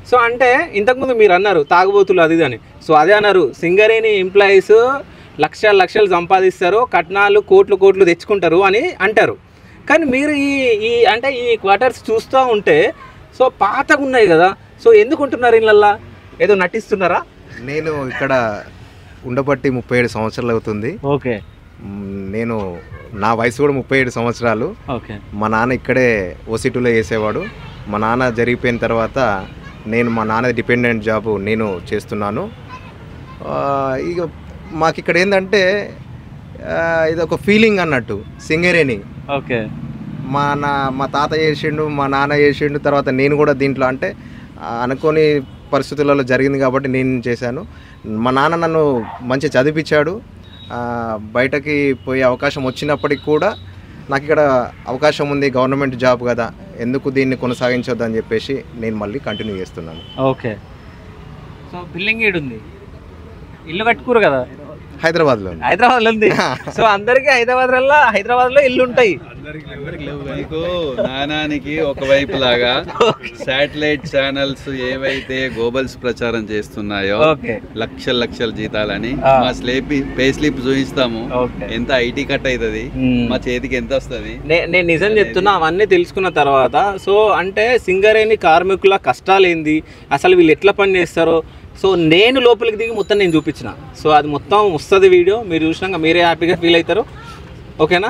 So అంటే ఇంతకుముందు మీరు అన్నారు తాగుబోతులు అది అని. సో అదే అన్నారు, సింగరేణి ఎంప్లాయీస్ లక్షలు సంపాదిస్తారు, కట్నాలు కోట్లు తెచ్చుకుంటారు అని అంటారు. కానీ మీరు ఈ అంటే ఈ క్వార్టర్స్ చూస్తూ ఉంటే సో పాతగా ఉన్నాయి కదా, సో ఎందుకుంటున్నారు ఇళ్ళల్లా? ఏదో నటిస్తున్నారా? నేను ఇక్కడ ఉండబట్టి 37 సంవత్సరాలు అవుతుంది. ఓకే. నేను నా వయసు కూడా 37 సంవత్సరాలు. ఓకే. మా నాన్న ఇక్కడే ఓసిటీలో చేసేవాడు. మా నాన్న జరిగిపోయిన తర్వాత మా నాన్న డిపెండెంట్ జాబ్ నేను చేస్తున్నాను. ఇక మాకు ఇక్కడ ఏంటంటే ఇది ఒక ఫీలింగ్ అన్నట్టు సింగరేణి. ఓకే. మా తాత చేసిండు, మా నాన్న చేసిండు, తర్వాత నేను కూడా దీంట్లో అంటే అనుకోని పరిస్థితులలో జరిగింది కాబట్టి నేను చేశాను. మా నాన్న నన్ను మంచి చదివించాడు. బయటకి పోయే అవకాశం వచ్చినప్పటికి కూడా నాకు ఇక్కడ అవకాశం ఉంది, గవర్నమెంట్ జాబ్ కదా, ఎందుకు దీన్ని కొనసాగించొద్దు అని చెప్పేసి నేను మళ్ళీ కంటిన్యూ చేస్తున్నాను. ఓకే. సో బిల్డింగ్ ఏడుంది, ఇల్లు కట్టుకోరు కదా హైదరాబాద్లో ఉంది. సో అందరికి హైదరాబాద్లో ఇల్లు ఉంటాయి. నానానికి ఒకవైపు లాగా శాటిలైట్ ఛానల్స్ ఏవైతే గోబల్స్ ప్రచారం చేస్తున్నాయో లక్షల జీతాలని మా పే స్లిప్ చూపిస్తాము, ఎంత ఐటీ కట్ అవుతుంది, మా చేతికి ఎంత వస్తుంది. నేను నిజం చెప్తున్నా, అవన్నీ తెలుసుకున్న తర్వాత సో అంటే సింగరేణి కార్మికుల కష్టాలు ఏంది, అసలు వీళ్ళు ఎట్లా పని చేస్తారో సో నేను లోపలికి దిగి మొత్తం నేను చూపించిన. సో అది మొత్తం వస్తుంది వీడియో, మీరు చూసినాక మీరే హ్యాపీగా ఫీల్ అవుతారు. ఓకేనా?